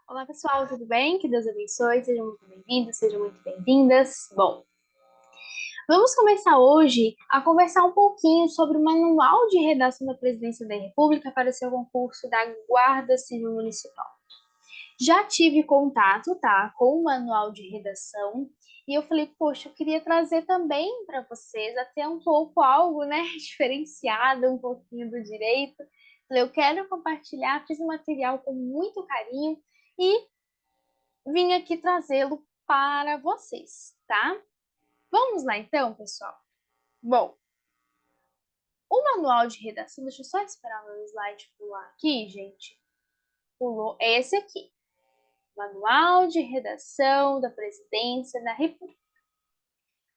Olá, pessoal, tudo bem? Que Deus abençoe, sejam muito bem-vindos, sejam muito bem-vindas. Bom, vamos começar hoje a conversar um pouquinho sobre o Manual de Redação da Presidência da República para o seu concurso da Guarda Civil Municipal. Já tive contato, tá, com o Manual de Redação e eu falei, poxa, eu queria trazer também para vocês até um pouco algo, né, diferenciado, um pouquinho do direito. Falei, eu quero compartilhar, fiz um material com muito carinho e vim aqui trazê-lo para vocês, tá? Vamos lá então, pessoal? Bom, o manual de redação, deixa eu só esperar o meu slide pular aqui, gente. Pulou esse aqui. Manual de redação da Presidência da República.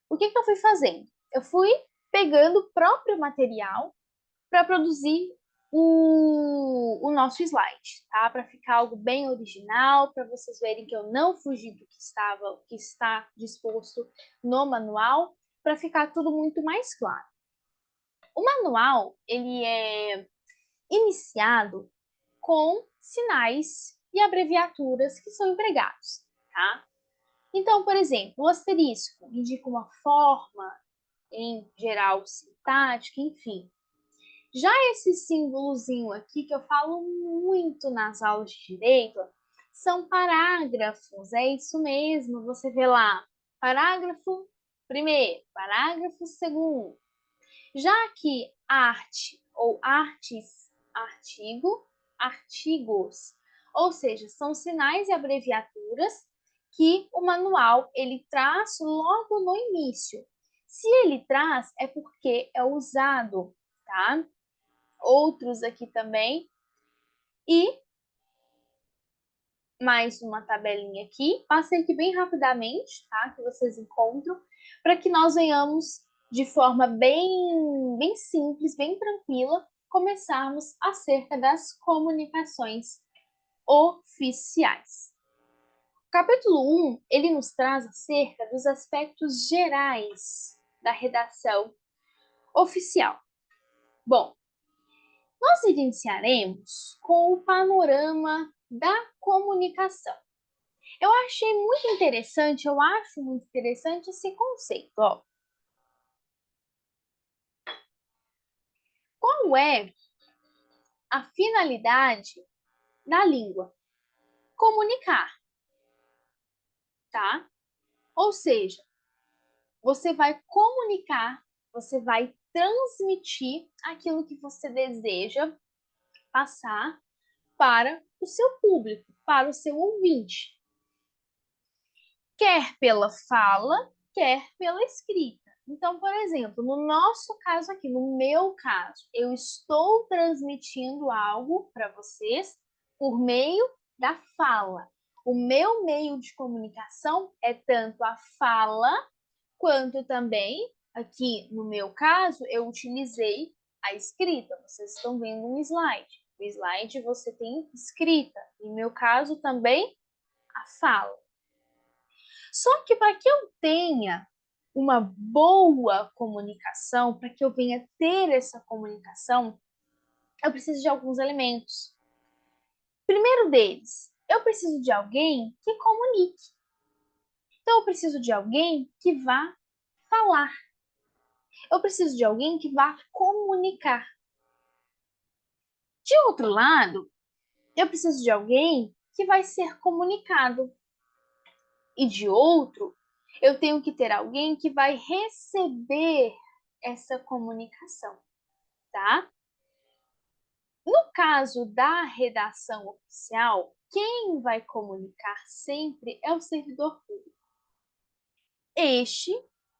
O que eu fui fazendo? Eu fui pegando o próprio material para produzir o nosso slide, tá? Para ficar algo bem original, para vocês verem que eu não fugi do que está disposto no manual, para ficar tudo muito mais claro. O manual, ele é iniciado com sinais e abreviaturas que são empregados, tá? Então, por exemplo, o asterisco indica uma forma, em geral, sintática, enfim. Já esse símbolozinho aqui que eu falo muito nas aulas de direito são parágrafos, é isso mesmo, você vê lá, parágrafo primeiro, parágrafo segundo. Já que arte ou artes, artigo, artigos, ou seja, são sinais e abreviaturas que o manual ele traz logo no início. Se ele traz é porque é usado, tá? Outros aqui também. E mais uma tabelinha aqui. Passei aqui bem rapidamente, tá? Que vocês encontram, para que nós venhamos de forma bem simples, bem tranquila, começarmos acerca das comunicações oficiais. O capítulo 1, ele nos traz acerca dos aspectos gerais da redação oficial. Bom, nós iniciaremos com o panorama da comunicação. Eu achei muito interessante, eu acho muito interessante esse conceito. Ó. Qual é a finalidade da língua? Comunicar, tá? Ou seja, você vai comunicar, você vai transmitir aquilo que você deseja passar para o seu público, para o seu ouvinte. Quer pela fala, quer pela escrita. Então, por exemplo, no nosso caso aqui, no meu caso, eu estou transmitindo algo para vocês por meio da fala. O meu meio de comunicação é tanto a fala, quanto também, aqui no meu caso, eu utilizei a escrita. Vocês estão vendo um slide. O slide você tem escrita. Em meu caso também, a fala. Só que para que eu tenha uma boa comunicação, para que eu venha ter essa comunicação, eu preciso de alguns elementos. Primeiro deles, eu preciso de alguém que comunique. Então, eu preciso de alguém que vá falar. Eu preciso de alguém que vá comunicar. De outro lado, eu preciso de alguém que vai ser comunicado. E de outro, eu tenho que ter alguém que vai receber essa comunicação, tá? No caso da redação oficial, quem vai comunicar sempre é o servidor público. Este,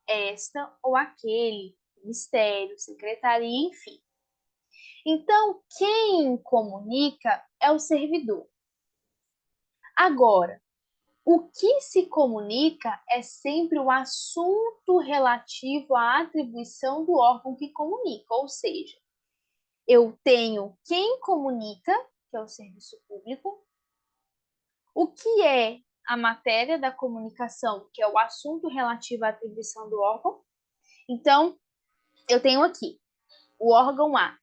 esta ou aquele, ministério, secretaria, enfim. Então, quem comunica é o servidor. Agora, o que se comunica é sempre o assunto relativo à atribuição do órgão que comunica, ou seja, eu tenho quem comunica, que é o serviço público, o que é a matéria da comunicação, que é o assunto relativo à atribuição do órgão. Então, eu tenho aqui o órgão A.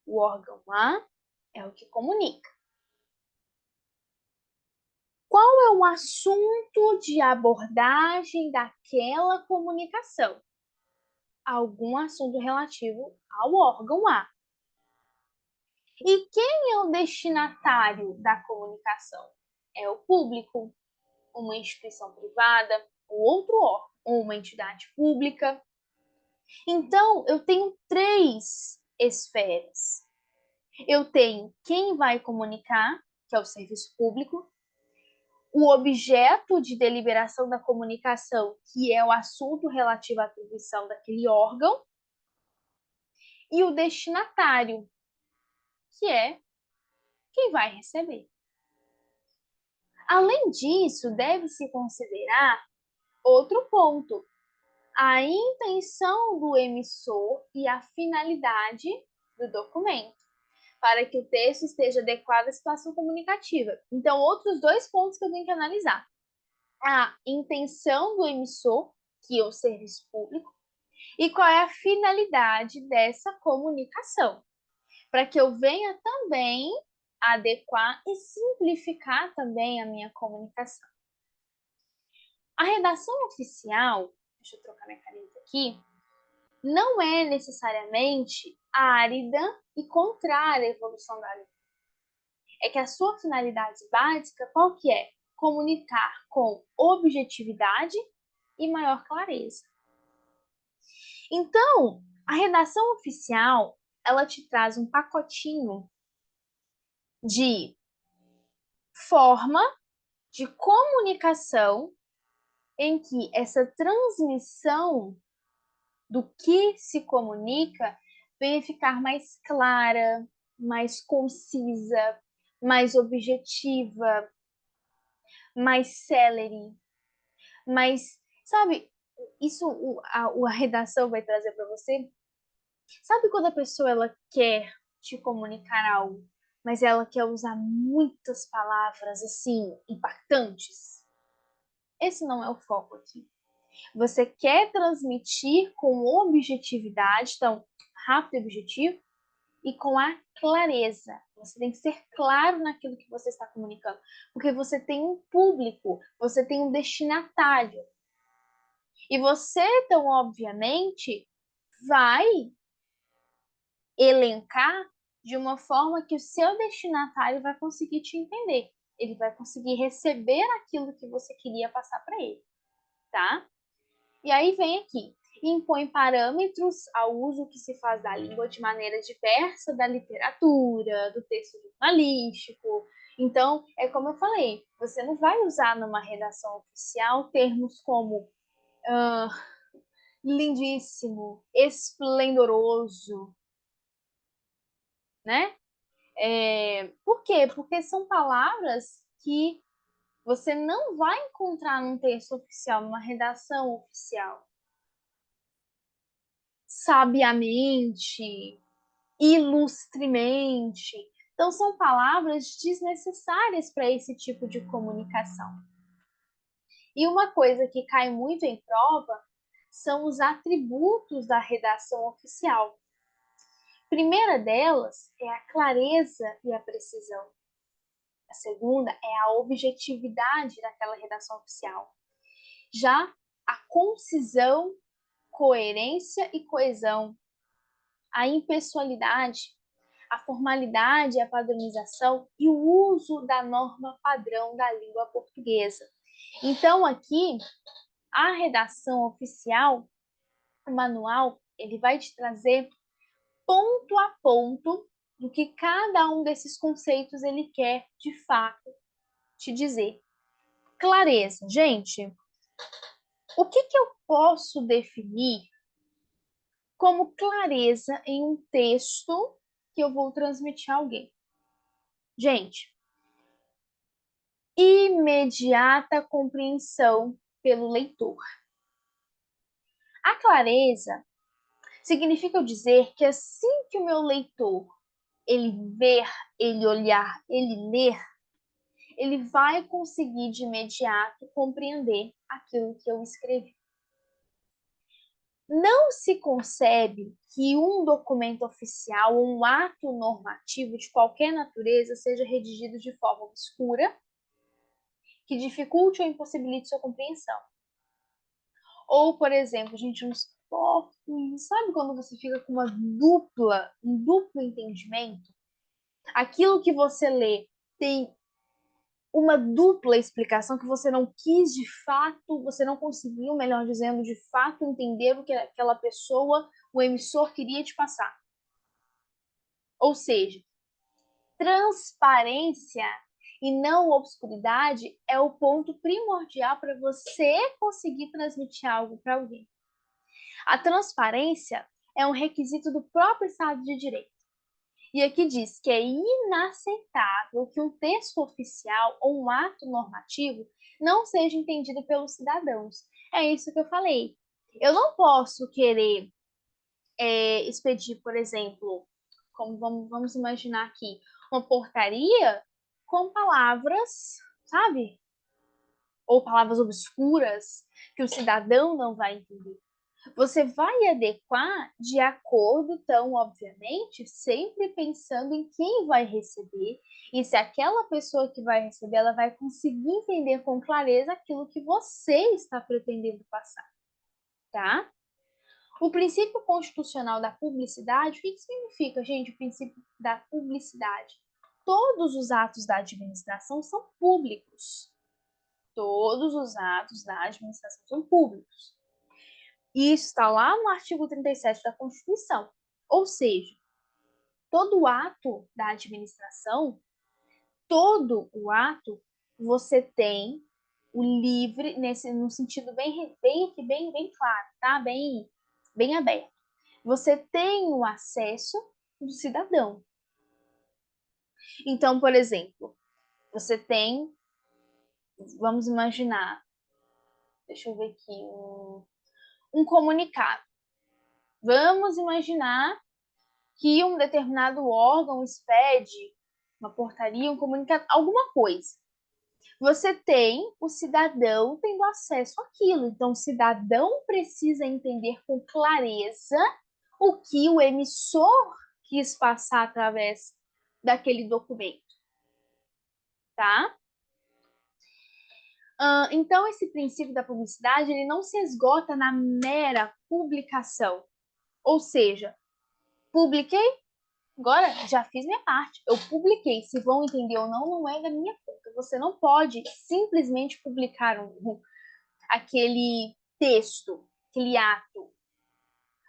O órgão A é o que comunica. Qual é o assunto de abordagem daquela comunicação? Algum assunto relativo ao órgão A. E quem é o destinatário da comunicação? É o público, uma instituição privada, ou outro órgão, ou uma entidade pública. Então, eu tenho três esferas. Eu tenho quem vai comunicar, que é o serviço público, o objeto de deliberação da comunicação, que é o assunto relativo à atribuição daquele órgão, e o destinatário, que é quem vai receber. Além disso, deve-se considerar outro ponto: a intenção do emissor e a finalidade do documento, para que o texto esteja adequado à situação comunicativa. Então, outros dois pontos que eu tenho que analisar: a intenção do emissor, que é o serviço público, e qual é a finalidade dessa comunicação, para que eu venha também adequar e simplificar também a minha comunicação. A redação oficial, deixa eu trocar minha caneta aqui, não é necessariamente árida e contrária à evolução da língua. É que a sua finalidade básica, qual que é? Comunicar com objetividade e maior clareza. Então, a redação oficial, ela te traz um pacotinho de forma de comunicação em que essa transmissão do que se comunica venha ficar mais clara, mais concisa, mais objetiva, mais célere, mais, sabe, isso a redação vai trazer para você. Sabe quando a pessoa ela quer te comunicar algo, mas ela quer usar muitas palavras assim impactantes? Esse não é o foco aqui. Você quer transmitir com objetividade, então, rápido e objetivo, e com a clareza. Você tem que ser claro naquilo que você está comunicando, porque você tem um público, você tem um destinatário. E você, então, obviamente, vai elencar de uma forma que o seu destinatário vai conseguir te entender. Ele vai conseguir receber aquilo que você queria passar para ele, tá? E aí vem aqui, impõe parâmetros ao uso que se faz da língua de maneira diversa da literatura, do texto jornalístico. Então, é como eu falei, você não vai usar numa redação oficial termos como lindíssimo, esplendoroso, né? Por quê? Porque são palavras que você não vai encontrar num texto oficial, numa redação oficial. Sabiamente, ilustremente. Então, são palavras desnecessárias para esse tipo de comunicação. E uma coisa que cai muito em prova são os atributos da redação oficial. A primeira delas é a clareza e a precisão. A segunda é a objetividade daquela redação oficial. Já a concisão, coerência e coesão, a impessoalidade, a formalidade, a padronização e o uso da norma padrão da língua portuguesa. Então, aqui, a redação oficial, o manual, ele vai te trazer ponto a ponto do que cada um desses conceitos ele quer, de fato, te dizer. Clareza. Gente, o que eu posso definir como clareza em um texto que eu vou transmitir a alguém? Gente, imediata compreensão pelo leitor. A clareza significa eu dizer que assim que o meu leitor ele ver, ele olhar, ele ler, ele vai conseguir de imediato compreender aquilo que eu escrevi. Não se concebe que um documento oficial, um ato normativo de qualquer natureza seja redigido de forma obscura, que dificulte ou impossibilite sua compreensão. Ou, por exemplo, gente, sabe quando você fica com um duplo entendimento? Aquilo que você lê tem uma dupla explicação que você não quis de fato, você não conseguiu, melhor dizendo, de fato entender o que aquela pessoa, o emissor queria te passar. Ou seja, transparência e não obscuridade é o ponto primordial para você conseguir transmitir algo para alguém. A transparência é um requisito do próprio Estado de Direito. E aqui diz que é inaceitável que um texto oficial ou um ato normativo não seja entendido pelos cidadãos. É isso que eu falei. Eu não posso querer expedir, por exemplo, como vamos imaginar aqui, uma portaria com palavras, sabe? Ou palavras obscuras que o cidadão não vai entender. Você vai adequar de acordo, então, obviamente, sempre pensando em quem vai receber e se aquela pessoa que vai receber, ela vai conseguir entender com clareza aquilo que você está pretendendo passar, tá? O princípio constitucional da publicidade, o que significa, gente, o princípio da publicidade? Todos os atos da administração são públicos. Todos os atos da administração são públicos. E isso está lá no artigo 37 da Constituição. Ou seja, todo ato da administração, todo o ato, você tem o livre, no sentido bem claro, tá? Bem aberto. Você tem o acesso do cidadão. Então, por exemplo, você tem, vamos imaginar, deixa eu ver aqui, um comunicado. Vamos imaginar que um determinado órgão expede uma portaria, um comunicado, alguma coisa. Você tem o cidadão tendo acesso àquilo. Então, o cidadão precisa entender com clareza o que o emissor quis passar através daquele documento, tá? Então, esse princípio da publicidade, ele não se esgota na mera publicação. Ou seja, publiquei, agora já fiz minha parte. Eu publiquei. Se vão entender ou não, não é da minha conta. Você não pode simplesmente publicar aquele texto, aquele ato.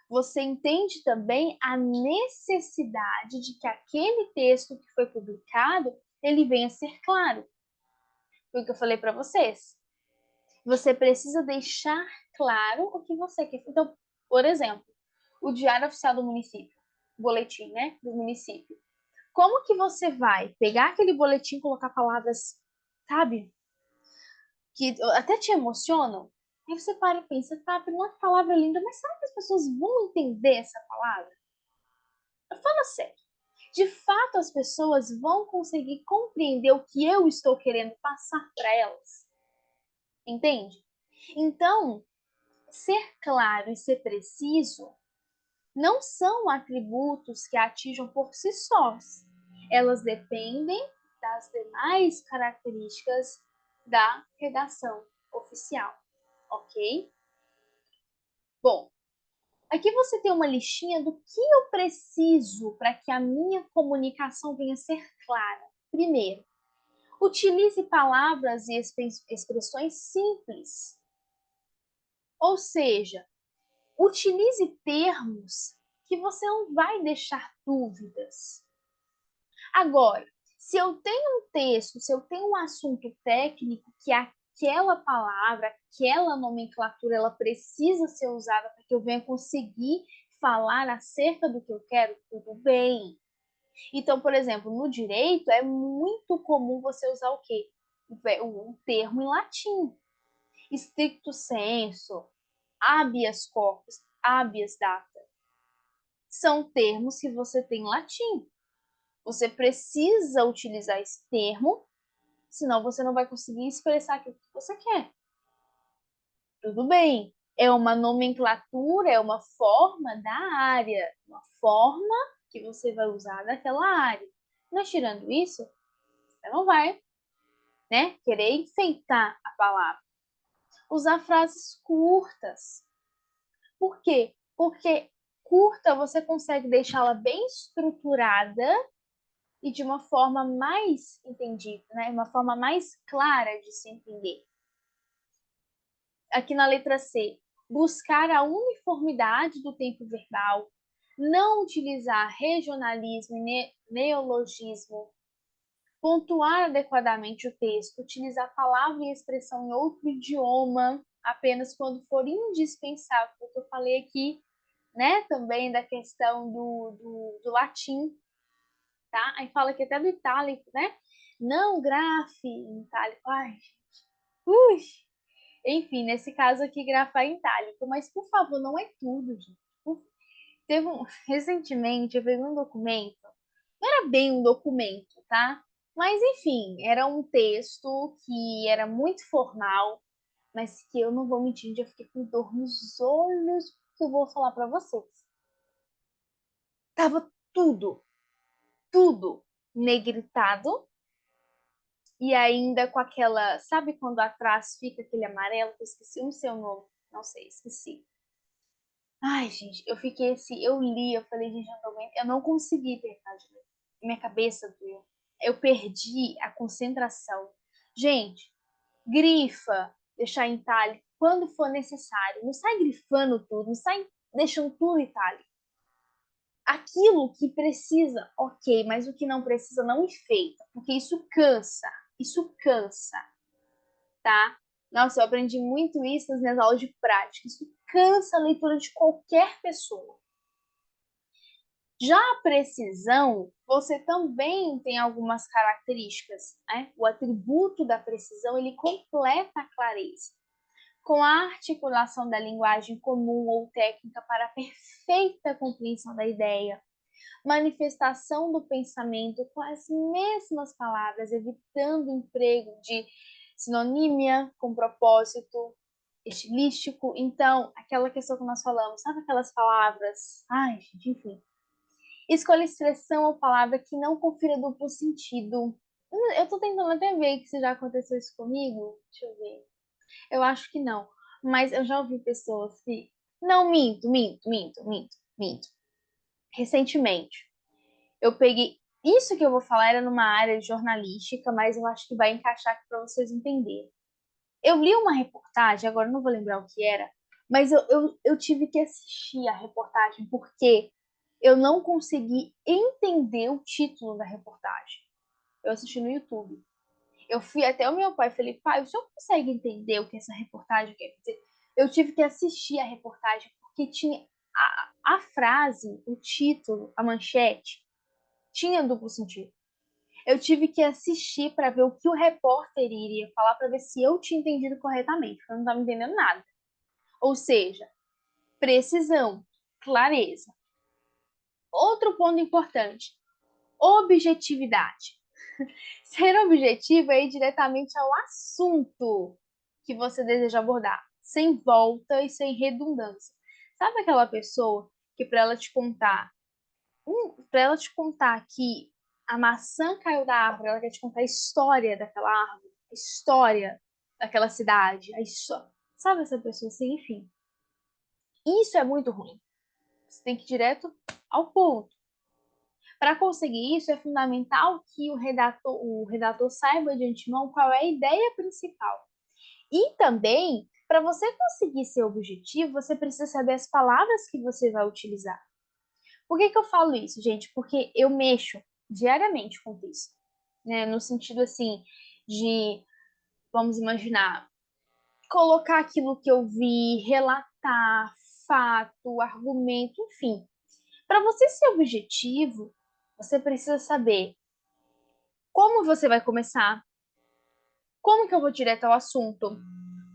Você entende também a necessidade de que aquele texto que foi publicado, ele venha a ser claro. Foi o que eu falei para vocês. Você precisa deixar claro o que você quer. Então, por exemplo, o Diário Oficial do Município, o boletim, né, do município. Como que você vai pegar aquele boletim e colocar palavras, sabe, que até te emocionam? Aí você para e pensa, tá, uma palavra linda, mas será que as pessoas vão entender essa palavra? Fala sério. De fato, as pessoas vão conseguir compreender o que eu estou querendo passar para elas? Entende? Então, ser claro e ser preciso não são atributos que atinjam por si sós. Elas dependem das demais características da redação oficial, ok? Bom, aqui você tem uma listinha do que eu preciso para que a minha comunicação venha a ser clara. Primeiro, utilize palavras e expressões simples. Ou seja, utilize termos que você não vai deixar dúvidas. Agora, se eu tenho um texto, se eu tenho um assunto técnico que aquela palavra, aquela nomenclatura, ela precisa ser usada para que eu venha conseguir falar acerca do que eu quero, tudo bem. Então, por exemplo, no direito é muito comum você usar o quê? O termo em latim. Stricto sensu, habeas corpus, habeas data. São termos que você tem em latim. Você precisa utilizar esse termo, senão você não vai conseguir expressar aquilo que você quer. Tudo bem, é uma nomenclatura, é uma forma da área, uma forma que você vai usar naquela área. Mas tirando isso, você não vai né? Querer enfeitar a palavra. Usar frases curtas. Por quê? Porque curta você consegue deixá-la bem estruturada e de uma forma mais entendida, né? Uma forma mais clara de se entender. Aqui na letra C, buscar a uniformidade do tempo verbal, não utilizar regionalismo e neologismo, pontuar adequadamente o texto, utilizar palavra e expressão em outro idioma apenas quando for indispensável, porque eu falei aqui, né, também da questão do latim, tá? Aí fala aqui até do itálico, né? Não grafe em itálico. Ai, ui. Enfim, nesse caso aqui, grafar em itálico. Mas, por favor, não é tudo, gente. Recentemente, eu peguei um documento. Não era bem um documento, tá? Mas, enfim, era um texto que era muito formal, mas que eu não vou mentir, eu fiquei com dor nos olhos, que eu vou falar para vocês. Tava tudo negritado, e ainda com aquela, sabe quando atrás fica aquele amarelo? Eu esqueci o seu nome, não sei, esqueci. Ai, gente, eu fiquei assim, eu li, eu falei, gente, eu não consegui terminar de ler. Minha cabeça doeu. Eu perdi a concentração. Gente, grifa, deixar em itálico quando for necessário. Não sai grifando tudo, não sai deixando tudo em itálico. Aquilo que precisa, ok, mas o que não precisa, não enfeita, porque isso cansa, tá? Nossa, eu aprendi muito isso nas minhas aulas de prática. Isso cansa a leitura de qualquer pessoa. Já a precisão, você também tem algumas características, né? O atributo da precisão, ele completa a clareza, com a articulação da linguagem comum ou técnica para a perfeita compreensão da ideia, manifestação do pensamento com as mesmas palavras, evitando o emprego de sinonímia com propósito estilístico. Então, aquela questão que nós falamos, sabe aquelas palavras? Ai, gente, enfim. Escolha expressão ou palavra que não confira duplo sentido. Eu tô tentando até ver se já aconteceu isso comigo. Deixa eu ver. Eu acho que não. Mas eu já ouvi pessoas que. Não, minto. Recentemente, eu peguei. Isso que eu vou falar era numa área de jornalística, mas eu acho que vai encaixar aqui para vocês entenderem. Eu li uma reportagem, agora não vou lembrar o que era, mas eu tive que assistir a reportagem porque eu não consegui entender o título da reportagem. Eu assisti no YouTube. Eu fui até o meu pai e falei, pai, o senhor consegue entender o que essa reportagem quer dizer? Eu tive que assistir a reportagem porque tinha a frase, o título, a manchete, tinha duplo sentido. Eu tive que assistir para ver o que o repórter iria falar para ver se eu tinha entendido corretamente, porque eu não estava entendendo nada. Ou seja, precisão, clareza. Outro ponto importante, objetividade. Ser objetivo é ir diretamente ao assunto que você deseja abordar, sem volta e sem redundância. Sabe aquela pessoa que para ela te contar que a maçã caiu da árvore, ela quer te contar a história daquela árvore, a história daquela cidade, a história. Sabe essa pessoa assim, enfim. Isso é muito ruim. Você tem que ir direto ao ponto. Para conseguir isso, é fundamental que o redator saiba de antemão qual é a ideia principal. E também, para você conseguir ser objetivo, você precisa saber as palavras que você vai utilizar. Por que eu falo isso, gente? Porque eu mexo diariamente com isso, né? No sentido assim de, vamos imaginar, colocar aquilo que eu vi, relatar, fato, argumento, enfim. Para você ser objetivo, você precisa saber como você vai começar, como que eu vou direto ao assunto,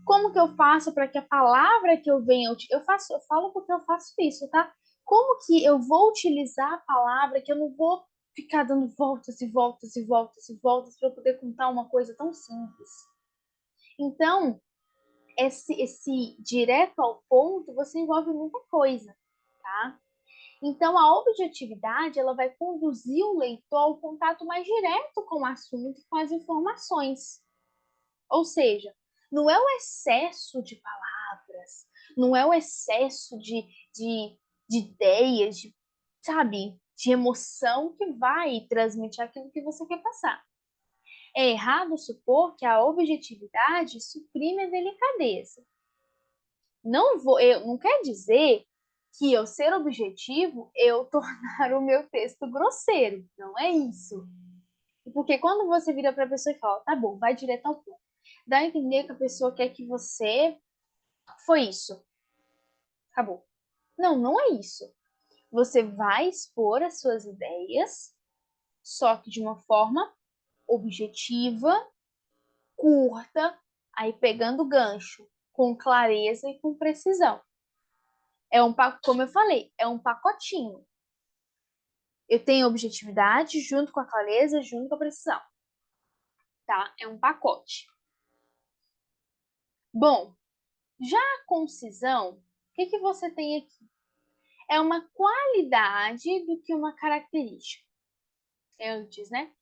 como que eu faço para que a palavra que eu venha, eu falo porque eu faço isso, tá? Como que eu vou utilizar a palavra que eu não vou ficar dando voltas e voltas e voltas e voltas para poder contar uma coisa tão simples. Então, esse direto ao ponto, você envolve muita coisa, tá? Então, a objetividade, ela vai conduzir o leitor ao contato mais direto com o assunto e com as informações. Ou seja, não é o excesso de palavras, não é o excesso de ideias, sabe, de emoção que vai transmitir aquilo que você quer passar. É errado supor que a objetividade suprime a delicadeza. Não quer dizer que eu ser objetivo, eu tornar o meu texto grosseiro. Não é isso. Porque quando você vira para a pessoa e fala, tá bom, vai direto ao ponto, dá a entender que a pessoa quer que você. Foi isso. Acabou. Não, não é isso. Você vai expor as suas ideias, só que de uma forma objetiva, curta, aí pegando o gancho, com clareza e com precisão. Como eu falei, é um pacotinho. Eu tenho objetividade junto com a clareza, junto com a precisão. Tá? É um pacote. Bom, já a concisão, o que você tem aqui? É uma qualidade do que uma característica. Antes, né?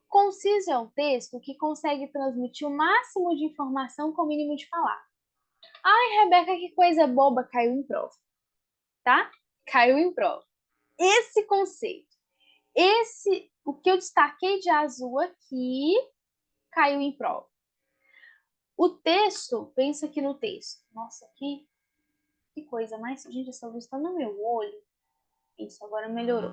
Conciso é um texto que consegue transmitir o máximo de informação com o mínimo de palavras. Ai, Rebeca, que coisa boba, caiu em prova, tá? Caiu em prova. Esse conceito, o que eu destaquei de azul aqui, caiu em prova. O texto, pensa aqui no texto. Nossa, que coisa mais. Gente, essa luz tá no meu olho. Isso, agora melhorou.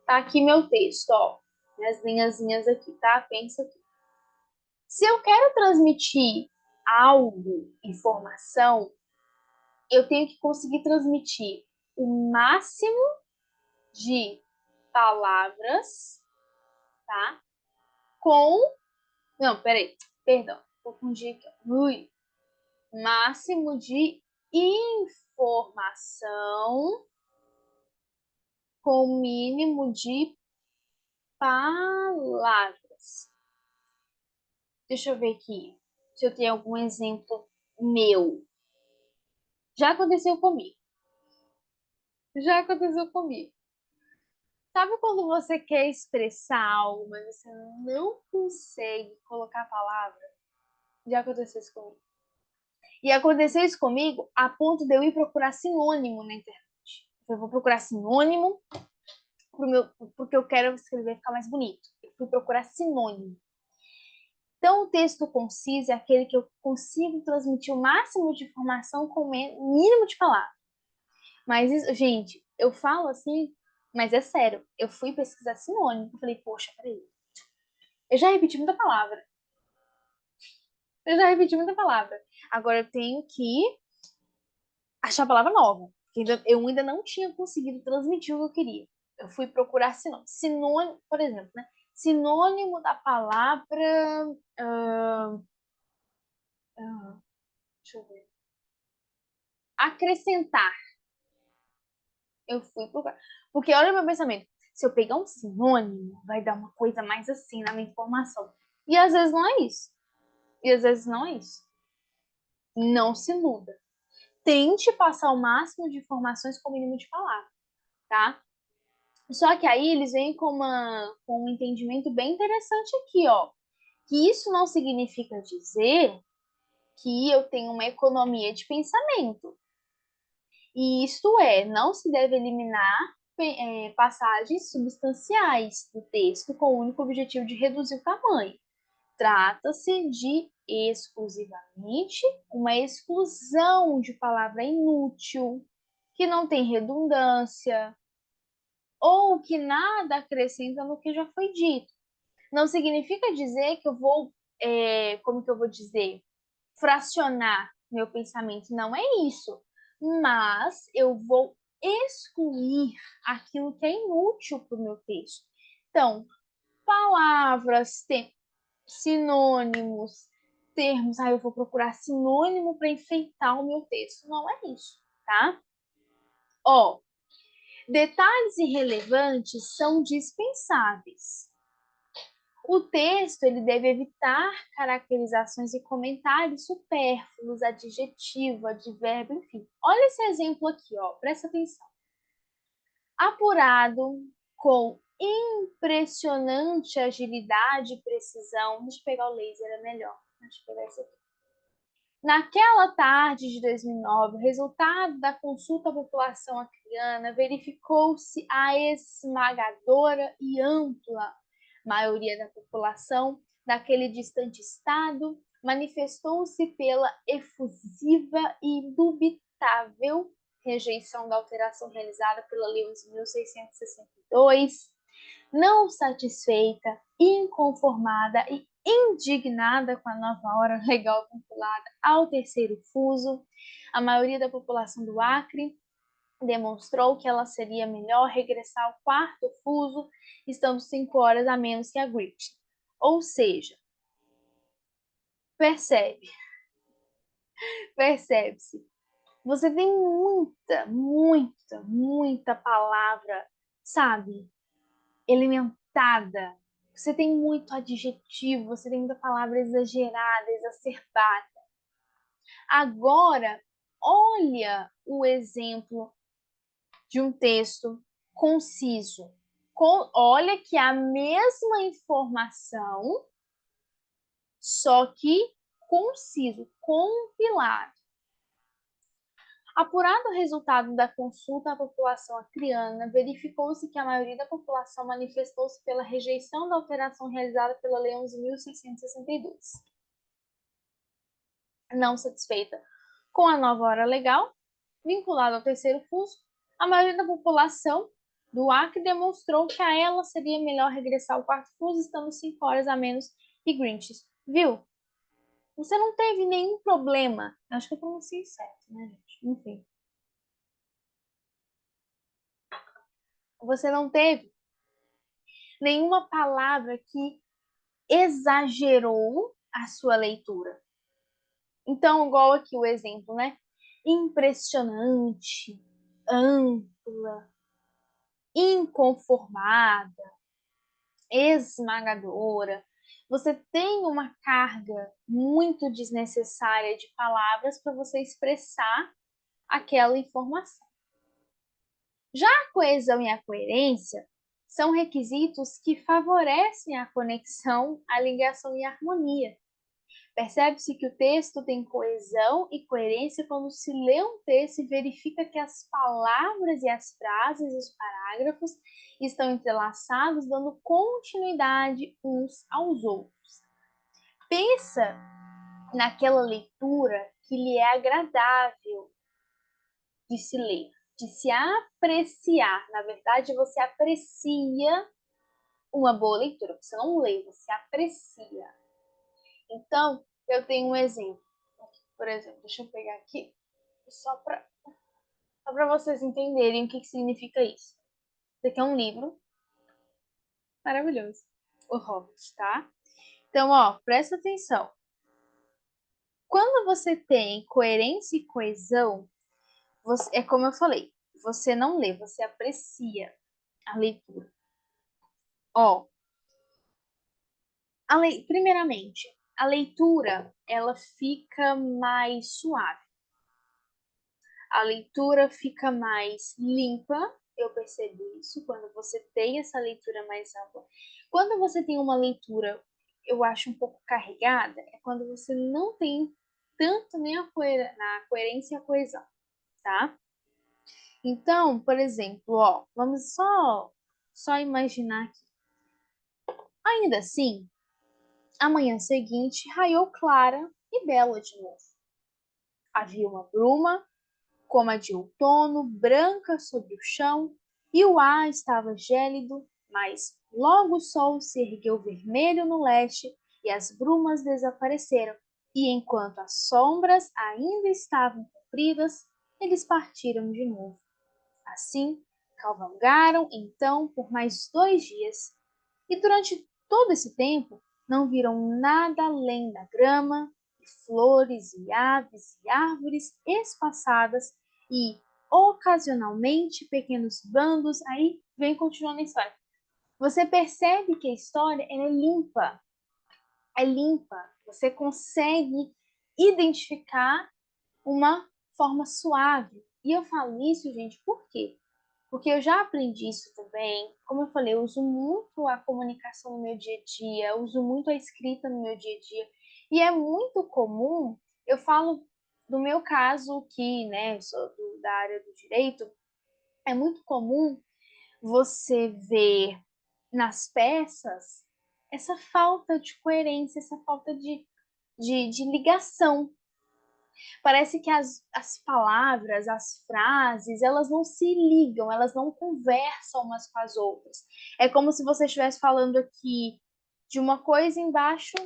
Tá aqui meu texto, ó. Minhas linhazinhas aqui, tá? Pensa aqui. Se eu quero transmitir algo, informação, eu tenho que conseguir transmitir o máximo de palavras, tá? Com. Não, peraí. Perdão. Confundi aqui. Ui. Máximo de informação com o mínimo de palavras. Deixa eu ver aqui se eu tenho algum exemplo meu. Já aconteceu comigo. Já aconteceu comigo. Sabe quando você quer expressar algo, mas você não consegue colocar a palavra? Já aconteceu isso comigo. E aconteceu isso comigo a ponto de eu ir procurar sinônimo na internet. Eu vou procurar sinônimo porque eu quero escrever ficar mais bonito. Eu fui procurar sinônimo. Então, o texto conciso é aquele que eu consigo transmitir o máximo de informação com o mínimo de palavras. Mas, isso, gente, eu falo assim, mas é sério. Eu fui pesquisar sinônimo. Eu falei, poxa, peraí. Eu já repeti muita palavra. Eu já repeti muita palavra. Agora eu tenho que achar a palavra nova. Eu ainda não tinha conseguido transmitir o que eu queria. Eu fui procurar sinônimo. Sinônimo, por exemplo, né? Sinônimo da palavra. Uh, deixa eu ver. Acrescentar. Eu fui procurar. Porque olha o meu pensamento. Se eu pegar um sinônimo, vai dar uma coisa mais assim na minha informação. E às vezes não é isso. E às vezes não é isso. Não se muda. Tente passar o máximo de informações com o mínimo de palavras, tá? Só que aí eles vêm com um entendimento bem interessante aqui, ó. Que isso não significa dizer que eu tenho uma economia de pensamento. E isto é, não se deve eliminar passagens substanciais do texto com o único objetivo de reduzir o tamanho. Trata-se de exclusivamente uma exclusão de palavra inútil, que não tem redundância, ou que nada acrescenta no que já foi dito. Não significa dizer que eu vou, como que eu vou dizer, fracionar meu pensamento. Não é isso. Mas eu vou excluir aquilo que é inútil para o meu texto. Então, palavras, sinônimos, termos. Eu vou procurar sinônimo para enfeitar o meu texto. Não é isso, tá? Ó, detalhes irrelevantes são dispensáveis. O texto ele deve evitar caracterizações e comentários supérfluos, adjetivo, advérbio, enfim. Olha esse exemplo aqui, ó, presta atenção. Apurado com impressionante agilidade e precisão. Deixa eu pegar o laser, é melhor. Acho que vai ser aqui. Naquela tarde de 2009, o resultado da consulta à população acreana verificou-se a esmagadora e ampla maioria da população daquele distante estado manifestou-se pela efusiva e indubitável rejeição da alteração realizada pela Lei 11.662, não satisfeita, inconformada e indignada com a nova ordem legal vinculada ao terceiro fuso, a maioria da população do Acre demonstrou que ela seria melhor regressar ao quarto fuso, estando 5 horas a menos que a Greenwich. Ou seja, percebe-se. Você tem muita palavra, sabe, elementada. Você tem muito adjetivo, você tem muita palavra exagerada, exacerbada. Agora, olha o exemplo de um texto conciso. Olha que a mesma informação, só que conciso, compilado. Apurado o resultado da consulta à população acreana, verificou-se que a maioria da população manifestou-se pela rejeição da alteração realizada pela Lei 11.662. Não satisfeita com a nova hora legal, vinculada ao terceiro fuso, a maioria da população do Acre demonstrou que a ela seria melhor regressar ao quarto fuso, estando 5 horas a menos que Greenwich. Viu? Você não teve nenhum problema. Acho que eu pronunciei certo, né, gente? Enfim. Você não teve nenhuma palavra que exagerou a sua leitura. Então, igual aqui o exemplo, né? Impressionante, ampla, inconformada, esmagadora. Você tem uma carga muito desnecessária de palavras para você expressar aquela informação. Já a coesão e a coerência são requisitos que favorecem a conexão, a ligação e a harmonia. Percebe-se que o texto tem coesão e coerência quando se lê um texto e verifica que as palavras e as frases e os parágrafos estão entrelaçados, dando continuidade uns aos outros. Pensa naquela leitura que lhe é agradável de se ler, de se apreciar. Na verdade, você aprecia uma boa leitura. Você não lê, você aprecia. Então, eu tenho um exemplo. Por exemplo, deixa eu pegar aqui, só para vocês entenderem o que significa isso. Esse aqui é um livro maravilhoso, O Hobbit, tá? Então, ó, presta atenção. Quando você tem coerência e coesão, é como eu falei, você não lê, você aprecia a leitura. Ó, primeiramente, a leitura, ela fica mais suave. A leitura fica mais limpa, eu percebo isso, quando você tem essa leitura mais ampla. Quando você tem uma leitura, eu acho um pouco carregada, é quando você não tem tanto nem na coerência e a coesão, tá? Então, por exemplo, ó, vamos só imaginar aqui. Ainda assim, a manhã seguinte raiou clara e bela de novo. Havia uma bruma, como a de outono, branca sobre o chão, e o ar estava gélido, mas logo o sol se ergueu vermelho no leste e as brumas desapareceram, e enquanto as sombras ainda estavam compridas, eles partiram de novo. Assim, cavalgaram então por mais 2 dias, e durante todo esse tempo não viram nada além da grama, e flores e aves e árvores espaçadas e, ocasionalmente, pequenos bandos. Aí vem continuando a história. Você percebe que a história é limpa. É limpa. Você consegue identificar uma forma suave. E eu falo isso, gente, por quê? Porque eu já aprendi isso também. Como eu falei, eu uso muito a comunicação no meu dia a dia, eu uso muito a escrita no meu dia a dia. E é muito comum, eu falo do meu caso que, né, sou da área do direito, é muito comum você ver nas peças essa falta de coerência, essa falta de ligação. Parece que as palavras, as frases, elas não se ligam, elas não conversam umas com as outras. É como se você estivesse falando aqui de uma coisa embaixo,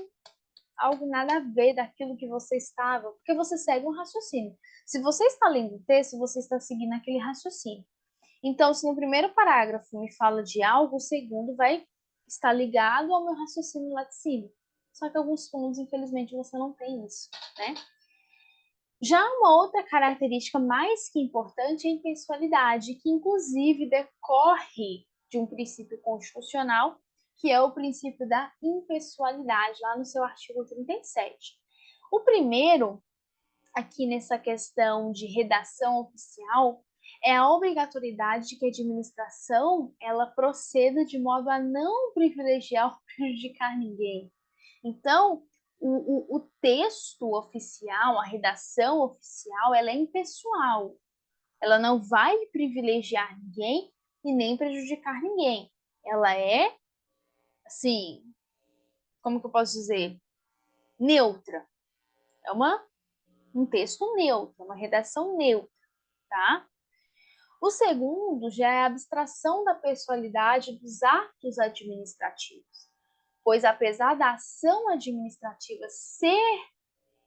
algo nada a ver daquilo que você estava, porque você segue um raciocínio. Se você está lendo o texto, você está seguindo aquele raciocínio. Então, se no primeiro parágrafo me fala de algo, o segundo vai estar ligado ao meu raciocínio lá de cima. Só que alguns fundos, infelizmente, você não tem isso, né? Já uma outra característica mais que importante é a impessoalidade, que inclusive decorre de um princípio constitucional, que é o princípio da impessoalidade, lá no seu artigo 37. O primeiro, aqui nessa questão de redação oficial, é a obrigatoriedade de que a administração ela proceda de modo a não privilegiar ou prejudicar ninguém. Então, o texto oficial, a redação oficial, ela é impessoal. Ela não vai privilegiar ninguém e nem prejudicar ninguém. Ela é, assim, como que eu posso dizer? Neutra. É um texto neutro, uma redação neutra, tá? O segundo já é a abstração da pessoalidade dos atos administrativos, pois apesar da ação administrativa ser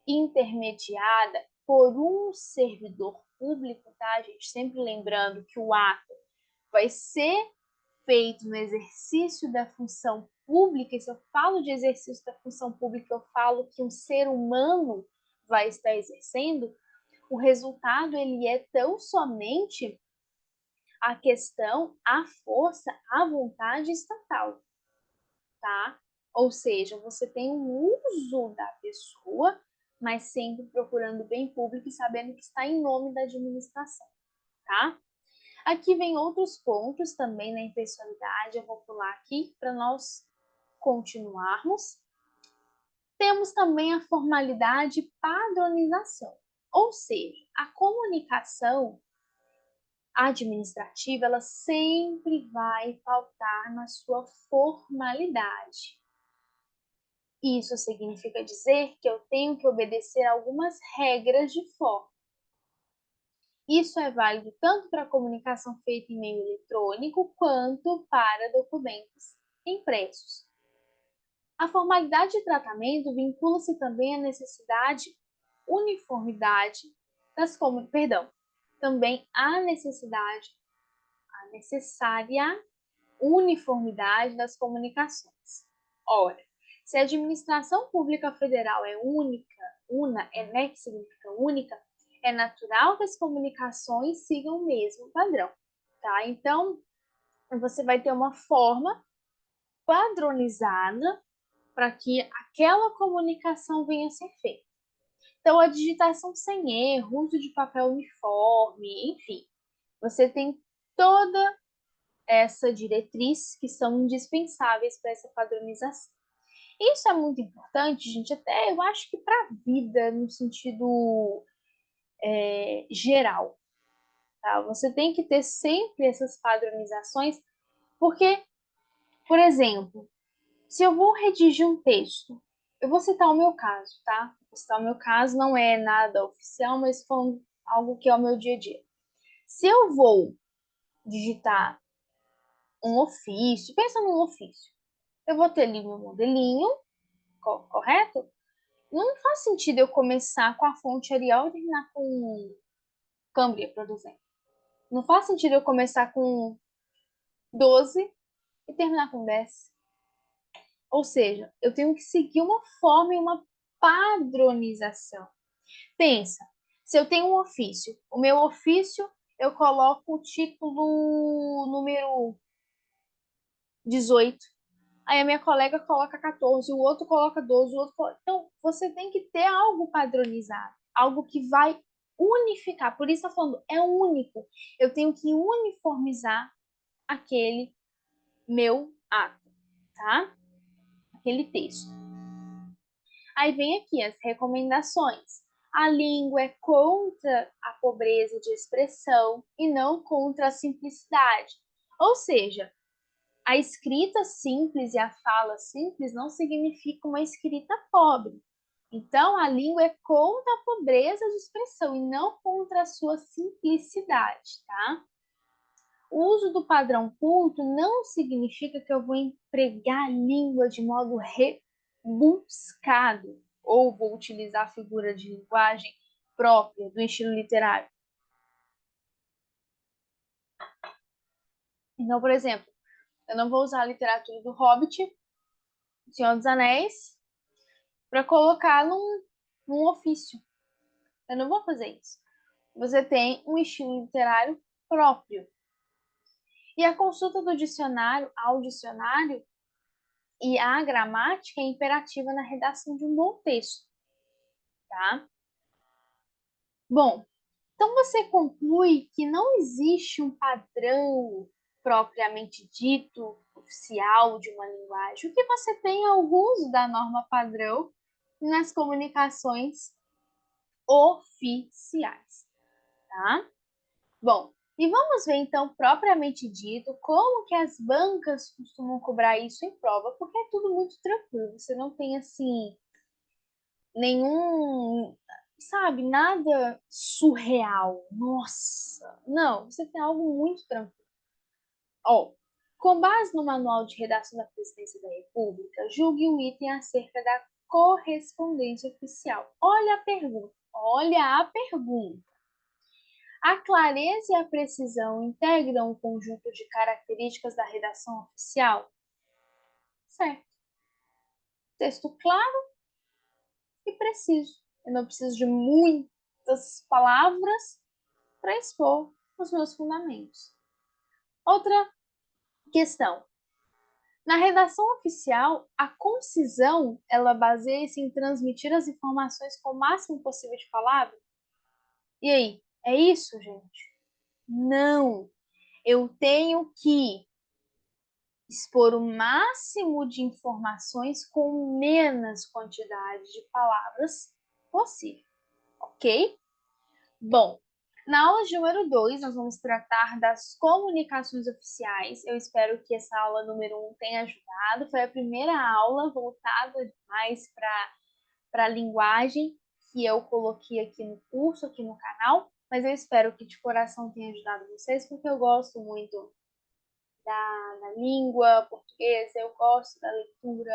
intermediada por um servidor público, tá, gente? Sempre lembrando que o ato vai ser feito no exercício da função pública, e se eu falo de exercício da função pública, eu falo que um ser humano vai estar exercendo, o resultado ele é tão somente a questão, a força, a vontade estatal, tá? Ou seja, você tem o uso da pessoa, mas sempre procurando o bem público e sabendo que está em nome da administração, tá? Aqui vem outros pontos também na impessoalidade, eu vou pular aqui para nós continuarmos. Temos também a formalidade e padronização, ou seja, a comunicação administrativa ela sempre vai pautar na sua formalidade. Isso significa dizer que eu tenho que obedecer algumas regras de forma. Isso é válido tanto para a comunicação feita em meio eletrônico quanto para documentos impressos. A formalidade de tratamento vincula-se também à necessidade, uniformidade das também à necessidade, a necessária uniformidade das comunicações. Ora, se a administração pública federal é única, que significa única, é natural que as comunicações sigam o mesmo padrão, tá? Então, você vai ter uma forma padronizada para que aquela comunicação venha a ser feita. Então, a digitação sem erro, uso de papel uniforme, enfim, você tem toda essa diretriz que são indispensáveis para essa padronização. Isso é muito importante, gente, até eu acho que para a vida, no sentido geral, tá? Você tem que ter sempre essas padronizações, porque, por exemplo, se eu vou redigir um texto, eu vou citar o meu caso, tá? Vou citar o meu caso, não é nada oficial, mas foi algo que é o meu dia a dia. Se eu vou digitar um ofício, pensa num ofício, eu vou ter ali meu modelinho, correto? Não faz sentido eu começar com a fonte Arial e terminar com Cambria, por exemplo. Não faz sentido eu começar com 12 e terminar com 10. Ou seja, eu tenho que seguir uma forma e uma padronização. Pensa, se eu tenho um ofício, o meu ofício eu coloco o título número 18. Aí a minha colega coloca 14, o outro coloca 12, o outro coloca... Então, você tem que ter algo padronizado, algo que vai unificar. Por isso está falando, é único. Eu tenho que uniformizar aquele meu ato, tá? Aquele texto. Aí vem aqui as recomendações. A língua é contra a pobreza de expressão e não contra a simplicidade. Ou seja, a escrita simples e a fala simples não significa uma escrita pobre. Então, a língua é contra a pobreza de expressão e não contra a sua simplicidade, tá? O uso do padrão culto não significa que eu vou empregar a língua de modo rebuscado ou vou utilizar a figura de linguagem própria do estilo literário. Então, por exemplo, eu não vou usar a literatura do Hobbit, Senhor dos Anéis, para colocar num ofício. Eu não vou fazer isso. Você tem um estilo literário próprio. E a consulta do dicionário ao dicionário e a gramática é imperativa na redação de um bom texto, tá? Bom, então você conclui que não existe um padrão propriamente dito, oficial de uma linguagem. O que você tem é o uso da norma padrão nas comunicações oficiais, tá? Bom, e vamos ver então propriamente dito como que as bancas costumam cobrar isso em prova, porque é tudo muito tranquilo, você não tem assim nenhum, sabe, nada surreal. Nossa, não, você tem algo muito tranquilo. Ó, com base no Manual de Redação da Presidência da República, julgue o item acerca da correspondência oficial. Olha a pergunta, olha a pergunta. A clareza e a precisão integram um conjunto de características da redação oficial? Certo. Texto claro e preciso. Eu não preciso de muitas palavras para expor os meus fundamentos. Outra questão. Na redação oficial, a concisão, ela baseia-se em transmitir as informações com o máximo possível de palavras? E aí, é isso, gente? Não. Eu tenho que expor o máximo de informações com menos quantidade de palavras possível, ok? Bom, na aula de número 2, nós vamos tratar das comunicações oficiais. Eu espero que essa aula número 1 tenha ajudado. Foi a primeira aula voltada mais para a linguagem que eu coloquei aqui no curso, aqui no canal, mas eu espero que de coração tenha ajudado vocês, porque eu gosto muito da língua portuguesa, eu gosto da leitura,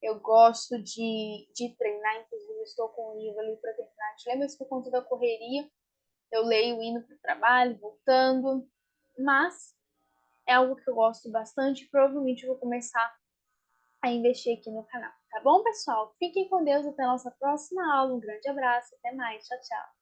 eu gosto de treinar, inclusive estou com um livro ali para terminar de ler, mas por conta da correria, eu leio indo para o trabalho, voltando, mas é algo que eu gosto bastante e provavelmente vou começar a investir aqui no canal. Tá bom, pessoal? Fiquem com Deus até a nossa próxima aula. Um grande abraço, até mais. Tchau, tchau.